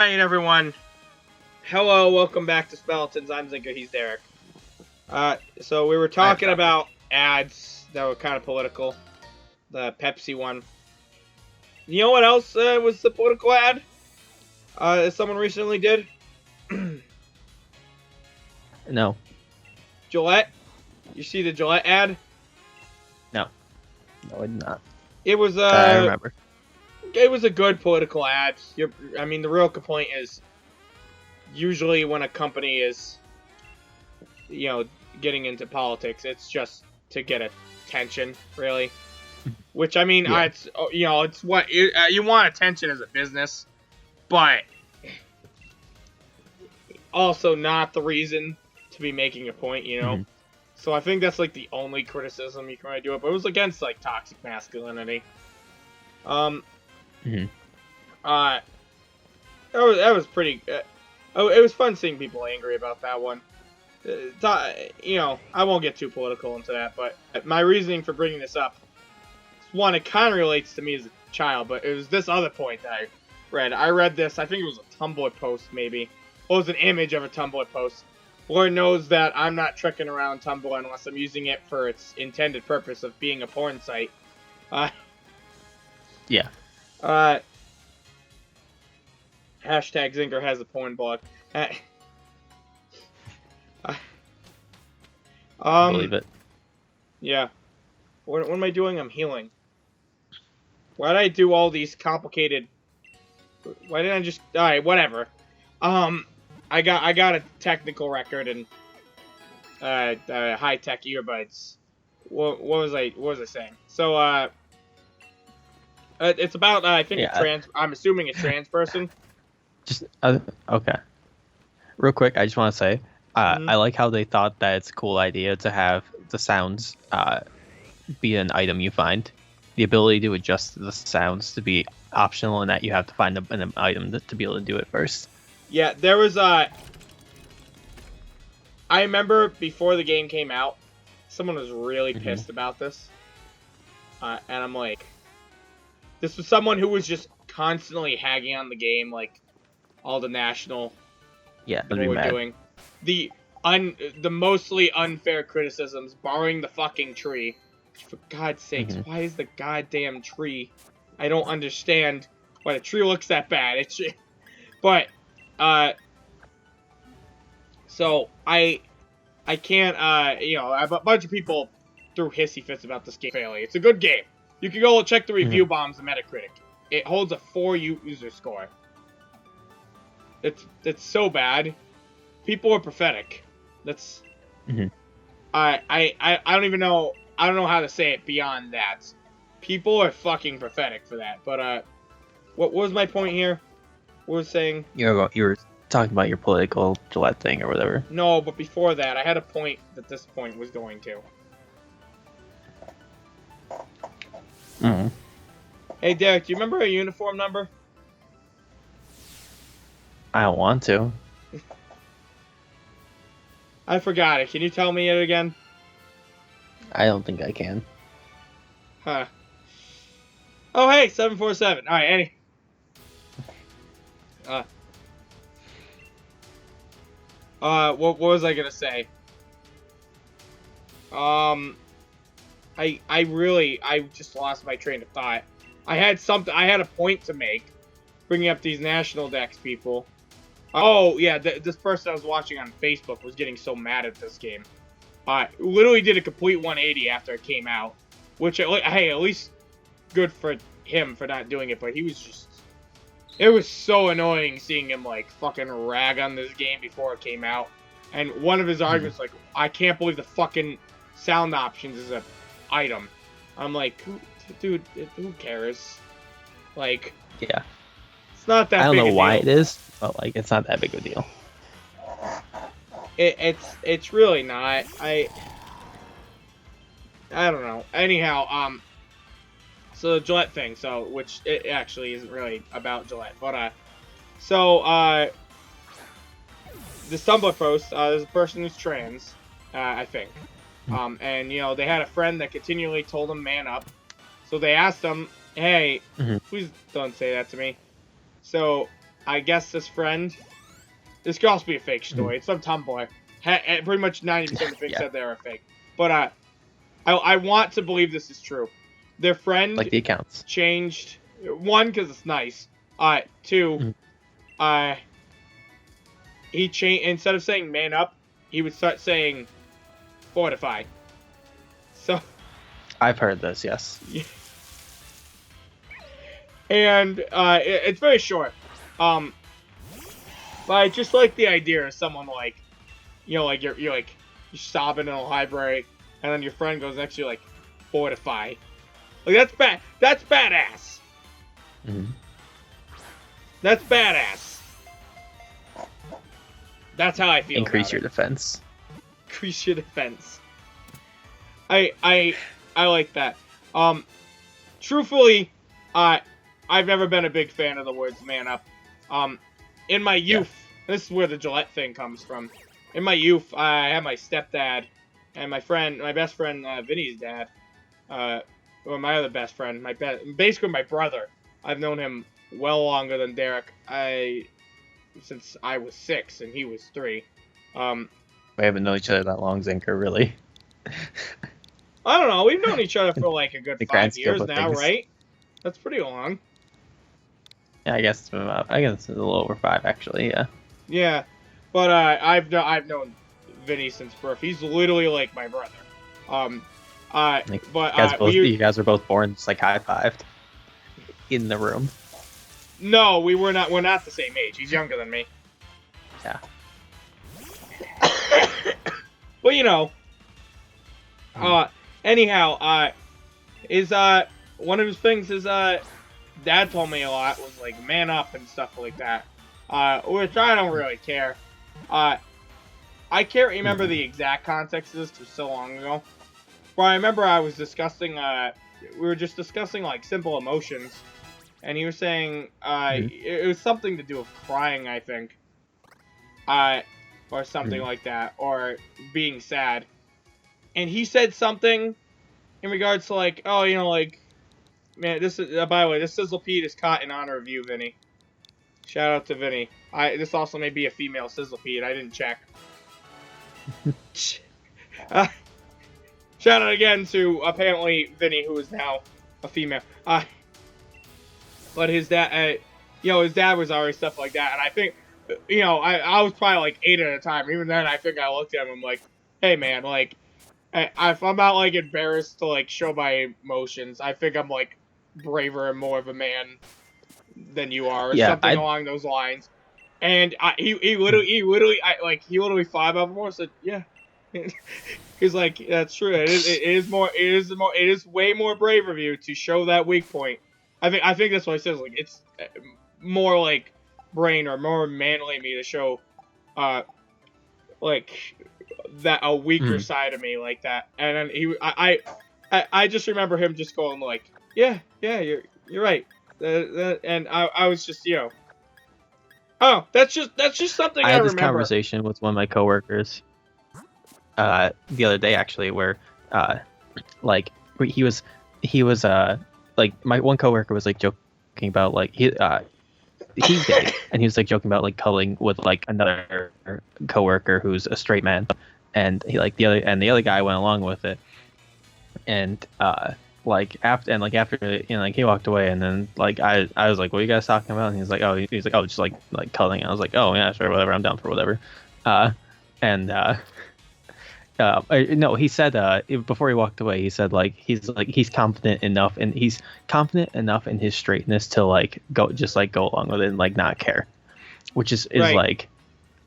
Alright, everyone. Hello, welcome back to Speletons. I'm Zinker, he's Derek. So we were talking about ads that were kind of political. The Pepsi one. You know what else was the political ad? That someone recently did? No. Gillette? You see the Gillette ad? No, I did not. It was, I remember. It was a good political ad. I mean, the real complaint is usually when a company is, getting into politics, it's just to get attention, really. Which, I mean, Yeah. It's what you want attention as a business, but also not the reason to be making a point, Mhm. So I think that's like the only criticism you can really do it. But it was against like toxic masculinity. Mhm. That was pretty. It was fun seeing people angry about that one. I won't get too political into that, but my reasoning for bringing this up, one, it kind of relates to me as a child, but it was this other point that I read. I read this. I think it was a Tumblr post, maybe. Well, it was an image of a Tumblr post. Lord knows that I'm not trekking around Tumblr unless I'm using it for its intended purpose of being a porn site. Yeah. Hashtag Zinker has a porn blog. Believe it. Yeah. What am I doing? I'm healing. Why did I do all these complicated... Why didn't I just... Alright, whatever. I got a technical record and high-tech earbuds. What was I saying? So, it's about, I think, I'm assuming a trans person. Just okay. Real quick, I just want to say, I like how they thought that it's a cool idea to have the sounds be an item you find. The ability to adjust the sounds to be optional, and that you have to find an item to be able to do it first. Yeah, there was I remember before the game came out, someone was really pissed about this. And I'm like, this was someone who was just constantly hagging on the game, like all the national Yeah, people were doing. The mostly unfair criticisms, barring the fucking tree. For God's sakes, why is the goddamn tree? I don't understand why the tree looks that bad. But so I can't, a bunch of people threw hissy fits about this game fairly. It's a good game. You can go check the review bombs and Metacritic. It holds a 4 user score. It's so bad. People are pathetic. That's I don't even know. I don't know how to say it beyond that. People are fucking pathetic for that. But what was my point here? What was saying? You were talking about your political Gillette thing or whatever. No, but before that, I had a point that this point was going to. Hey, Derek, do you remember a uniform number? I don't want to. I forgot it. Can you tell me it again? I don't think I can. Huh. Oh, hey, 747. All right, what was I gonna say? I just lost my train of thought. I had a point to make, bringing up these national decks people. Oh, yeah, this person I was watching on Facebook was getting so mad at this game. Literally did a complete 180 after it came out. Which, hey, at least good for him for not doing it, but he was just... It was so annoying seeing him, like, fucking rag on this game before it came out. And one of his arguments, like, I can't believe the fucking sound options is an item. I'm like, dude, who cares? Like... Yeah. It's not that big I don't know why it is, but, like, it's not that big of a deal. It's really not. I don't know. Anyhow, so the Gillette thing, which it actually isn't really about Gillette, but this Tumblr post, there's a person who's trans, I think, and they had a friend that continually told him man up, so they asked him, hey, please don't say that to me. So I guess this friend. This could also be a fake story. It's some Tumblr. Pretty much 90% of the fics said they were fake. But I want to believe this is true. Their friend Like the accounts. changed. One, because it's nice. Two, he changed, instead of saying man up, he would start saying fortify. So I've heard this, yes. And it's very short. But I just like the idea of someone like, like you're sobbing in a library, and then your friend goes next to you like, fortify. Like that's bad. That's badass. Mm-hmm. That's badass. That's how I feel. Increase your defense. Increase your defense. I like that. Truthfully, I've never been a big fan of the words man up. In my youth, this is where the Gillette thing comes from. In my youth, I had my stepdad and my best friend, Vinny's dad, or my other best friend, basically my brother. I've known him well longer than Derek. Since I was 6 and he was 3. We haven't known each other that long, Zinker, really. I don't know. We've known each other for like a good 5 years now, things. right? That's pretty long. Yeah, I guess it's a little over 5, actually. Yeah. Yeah, but I've known Vinny since birth. He's literally like my brother. You guys were both born just like high-fived in the room. No, we're not the same age. He's younger than me. Yeah. Well, anyhow, one of his things his dad told me a lot was like man up and stuff like that. Which I don't really care. I can't remember the exact context of this, 'cause it was so long ago. But I remember I was discussing we were just discussing like simple emotions. And he was saying, it was something to do with crying, I think. Or something like that. Or being sad. And he said something in regards to like, oh, man, this is, by the way, this Sizzlepede is caught in honor of you, Vinny. Shout out to Vinny. This also may be a female Sizzlepede, I didn't check. Shout out again to, apparently, Vinny, who is now a female. But his dad, his dad was always stuff like that, and I think, I was probably like 8 at a time. Even then, I think I looked at him, I'm like, hey man, like, if I'm not like embarrassed to like show my emotions, I think I'm like braver and more of a man than you are, or something along those lines. And he literally 5 of them more said, yeah. He's like, that's true. It is way more brave of you to show that weak point. I think that's what he says. Like, it's more like brain or more manly of me to show, like that a weaker side of me like that. And then I just remember him just going like, yeah, you're right. And I was just, oh, that's just something I had remember. This conversation with one of my coworkers the other day, actually, where like he was like my one coworker was like joking about like he's gay, and he was like joking about like cuddling with like another coworker who's a straight man, and he like the other guy went along with it, and after he walked away, and then like I was like, what are you guys talking about? And he's like, just like cuddling. And I was like, oh yeah, sure, whatever, I'm down for whatever. No, he said before he walked away, he said like he's confident enough in his straightness to like go along with it and like not care, which is right. Like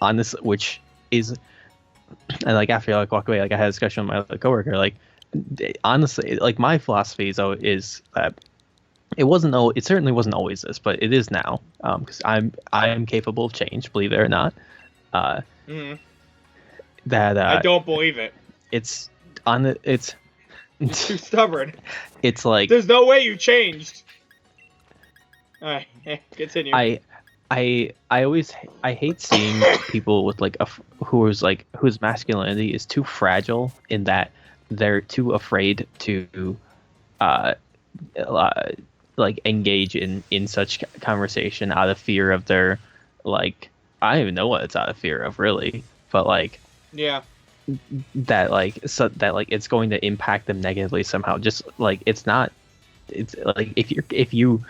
on this, which is, and like after I like walked away, like I had a discussion with my other coworker, like honestly, like my philosophy is that it certainly wasn't always this, but it is now, because I am capable of change, believe it or not. That I don't believe it. It's You're too stubborn. It's like there's no way you changed. All right, continue. I hate seeing people with like whose masculinity is too fragile, in that they're too afraid to like engage in such conversation out of fear of their like I don't even know what it's out of fear of really, but like Yeah. that like it's going to impact them negatively somehow. Just like it's like if you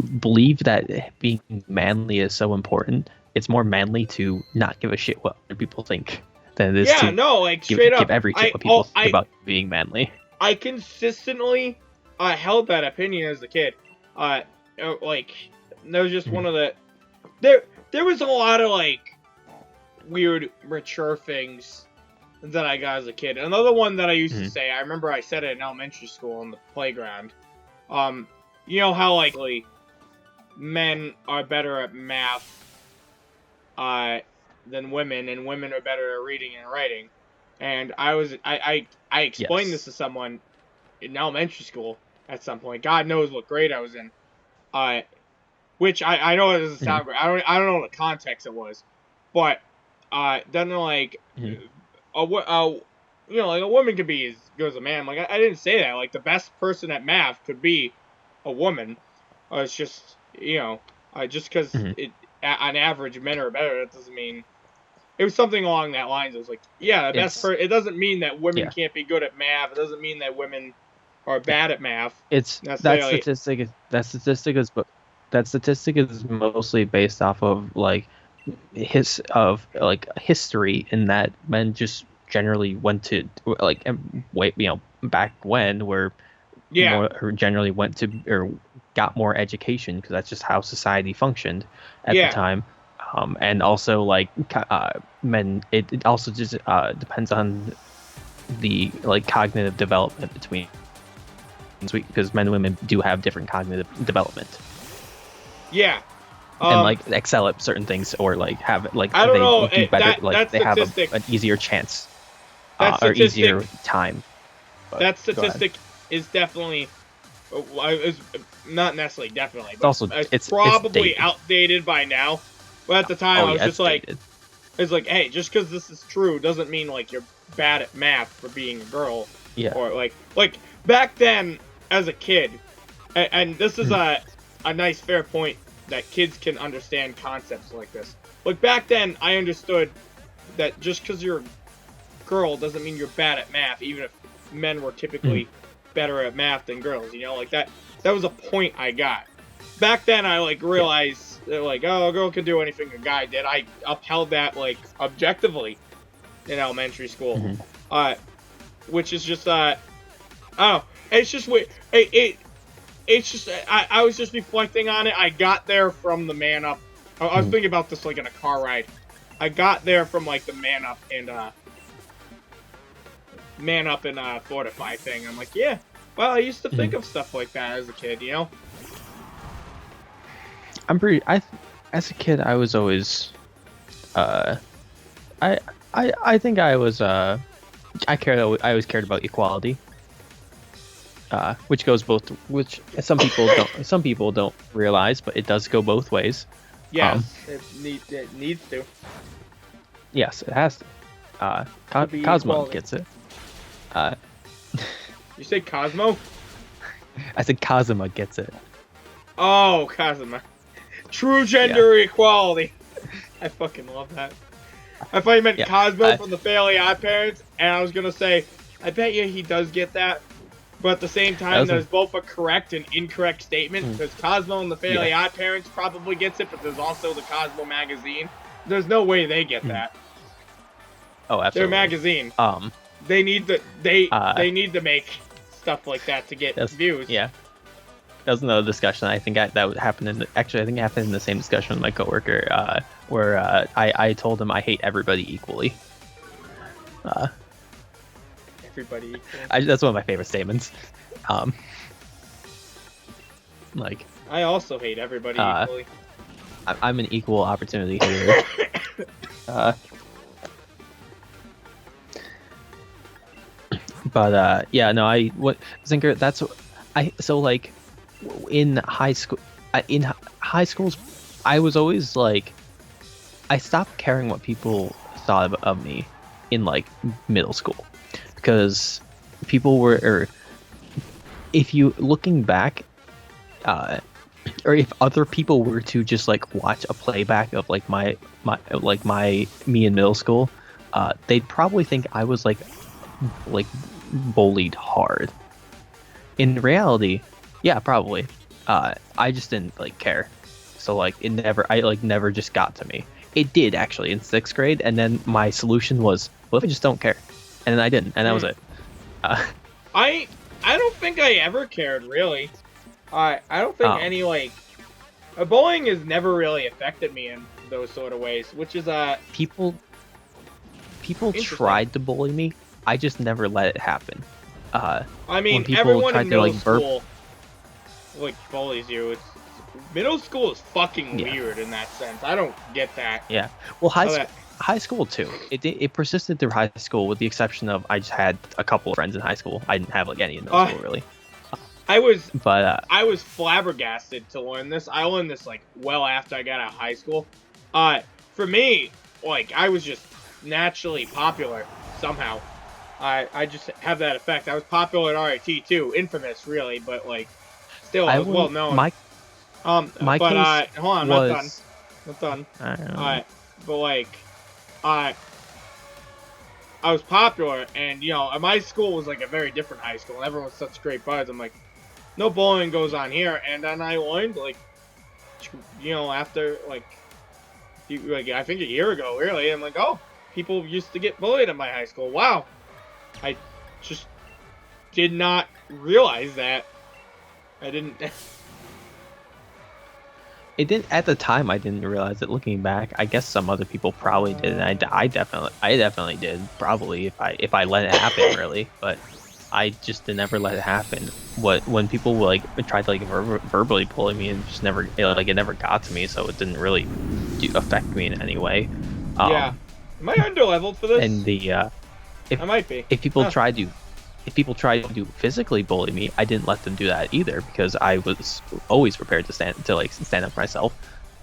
believe that being manly is so important, it's more manly to not give a shit what other people think than it is to like straight up give every shit what people think about being manly. I consistently held that opinion as a kid. Like there was just one of the there was a lot of like weird mature things that I got as a kid. Another one that I used to say, I remember I said it in elementary school in the playground. You know how like men are better at math than women, and women are better at reading and writing. And I explained this to someone in elementary school at some point. God knows what grade I was in. Which I know it doesn't sound great. I don't know what the context it was, but then like you know, like a woman could be as good as a man. Like I didn't say that. Like the best person at math could be a woman. It's just you know, just because on average men are better, that doesn't mean. It was something along that lines. It was like, yeah, the best it doesn't mean that women can't be good at math. It doesn't mean that women are bad at math. That statistic is mostly based off of like history, in that men just generally went to like back when were more generally went to or got more education, because that's just how society functioned at the time. And also like men, it also just depends on the like cognitive development between, because men and women do have different cognitive development. Yeah. And like excel at certain things, or like have like I don't know, do better, like they have an easier chance or easier time. But that statistic is definitely is not necessarily definitely, but it's probably outdated by now. But at the time, I was just like, it's like, hey, just because this is true doesn't mean like you're bad at math for being a girl. Yeah. Or like back then as a kid, and this is a nice fair point that kids can understand concepts like this. Like back then, I understood that just because you're a girl doesn't mean you're bad at math, even if men were typically better at math than girls. You know, like that was a point I got. Back then, I like realized that like, oh, a girl can do anything a guy did. I upheld that like objectively in elementary school, which is just oh, it's just weird. It's just I was just reflecting on it. I got there from the Man Up. I was thinking about this like in a car ride. I got there from like the Man Up and Fortify thing. I'm like, yeah. Well, I used to think of stuff like that as a kid, you know. As a kid, I was always, I think I was, I always cared about equality. Which goes both, which some people don't realize, but it does go both ways. Yes, it needs to. Yes, it has to. Cosmo gets it. You say Cosmo? I said Kazuma gets it. Oh, Kazuma. True gender equality. I fucking love that. I thought you meant Cosmo from the Fairly Odd Parents, and I was gonna say, I bet you he does get that. But at the same time, there's both a correct and incorrect statement, because Cosmo and the Fairly Odd Parents probably gets it, but there's also the Cosmo magazine. There's no way they get that. Oh, absolutely. Their magazine. They need to make stuff like that to get views. Yeah. That was another discussion. I think that would happen I think it happened in the same discussion with my coworker, where I told him I hate everybody equally. Everybody equally. That's one of my favorite statements. Like. I also hate everybody equally. I'm an equal opportunity hater. But Zinker, that's so like in high school, I was always like, I stopped caring what people thought of me in like middle school, because people were, or if you looking back, uh, or if other people were to just like watch a playback of like my me in middle school, they'd probably think I was like bullied hard. In reality, yeah, probably. I just didn't like care. So like never just got to me. It did actually in 6th grade, and then my solution was, what if I just don't care? And then I didn't, and that was it. I don't think I ever cared really. I don't think any like bullying has never really affected me in those sort of ways, which is people tried to bully me. I just never let it happen. I mean, everyone in middle school like bullies you. Middle school is fucking weird in that sense. I don't get that. Yeah. Well, high school too. It persisted through high school, with the exception of I just had a couple of friends in high school. I didn't have like any in middle school really. I was flabbergasted to learn this. I learned this like well after I got out of high school. For me, like I was just naturally popular somehow. I just have that effect. I was popular at RIT too, infamous really, but like still I was well known. My case hold on, was... not done. But like, I was popular, and you know, my school was like a very different high school, and everyone was such great buds. I'm like, no bullying goes on here, and then I learned like, you know, after like I think a year ago, really, I'm like, oh, people used to get bullied at my high school. Wow, I just did not realize that. I didn't. It didn't at the time. I didn't realize it. Looking back, I guess some other people probably did, and I definitely did. Probably if I let it happen, really. But I just never let it happen. When people like tried to like verbally bully me, and just never it never got to me, so it didn't really affect me in any way. Yeah, am I underleveled for this? And I might be. If people tried to physically bully me, I didn't let them do that either, because I was always prepared to stand up for myself.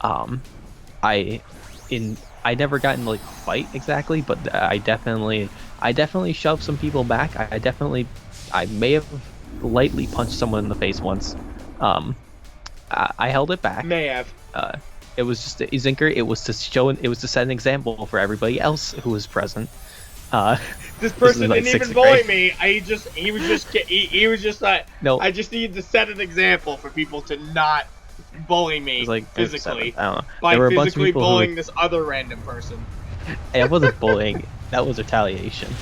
I never got into like a fight exactly, but I definitely shoved some people back. I may have lightly punched someone in the face once. I held it back. May have. It was just a Zinker. It was to set an example for everybody else who was present. This person didn't even bully me. He was just like, no. I just need to set an example for people to not bully me physically. I don't know. By physically bullying this other random person. It wasn't bullying. That was retaliation.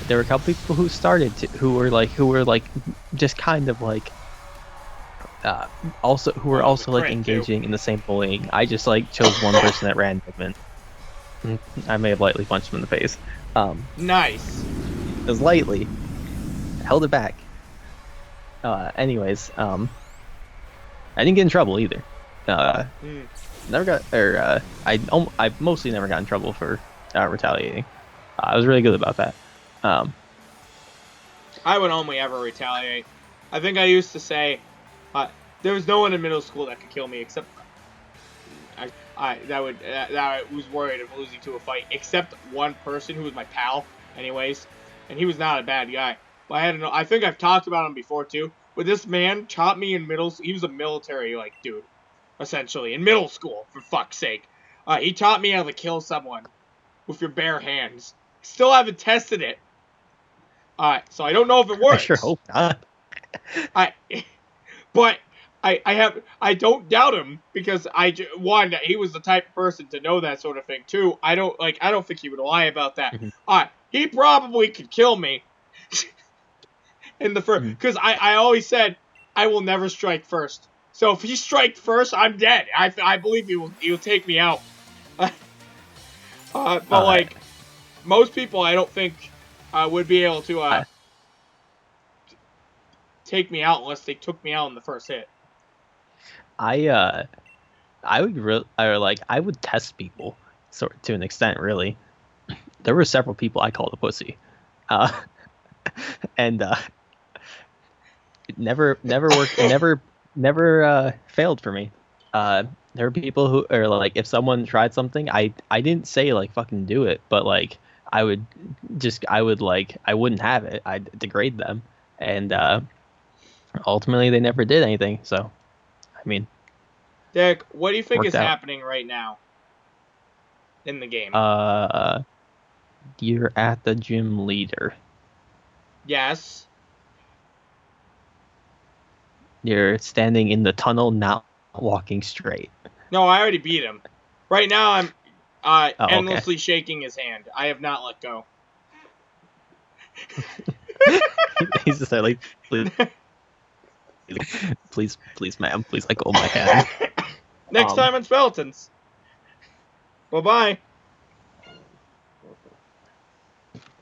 There were a couple people who were like just kind of like who were also like engaging in the same bullying. I just like chose one person at random, and I may have lightly punched him in the face. Nice. As lightly. Held it back. Anyways, I didn't get in trouble either. Never got, I mostly never got in trouble for retaliating. I was really good about that. I would only ever retaliate. I think I used to say, there was no one in middle school that could kill me except that was worried of losing to a fight, except one person who was my pal, anyways, and he was not a bad guy. But I think I've talked about him before too. But this man taught me in he was a military dude, essentially in middle school. For fuck's sake, he taught me how to kill someone with your bare hands. Still haven't tested it. So I don't know if it works. I sure hope not. But I don't doubt him, because one, he was the type of person to know that sort of thing. Two, I don't think he would lie about that. Mm-hmm. He probably could kill me in the first, because I always said I will never strike first. So if he strikes first, I'm dead. I believe he will take me out. But most people, I don't think would be able to take me out unless they took me out in the first hit. I would test people, sort to an extent, really. There were several people I called a pussy, and it never worked. never failed for me. There were people who are like, if someone tried something, I didn't say like fucking do it, but like I wouldn't have it. I'd degrade them, and ultimately they never did anything. So I mean, Derek, what do you think is worked out. happening right now in the game? You're at the gym leader. Yes. You're standing in the tunnel, not walking straight. No, I already beat him. Right now, I'm Oh, endlessly shaking his hand. I have not let go. He's just like, please, ma'am, please let go of my hand. Next time on Speletons. Bye-bye.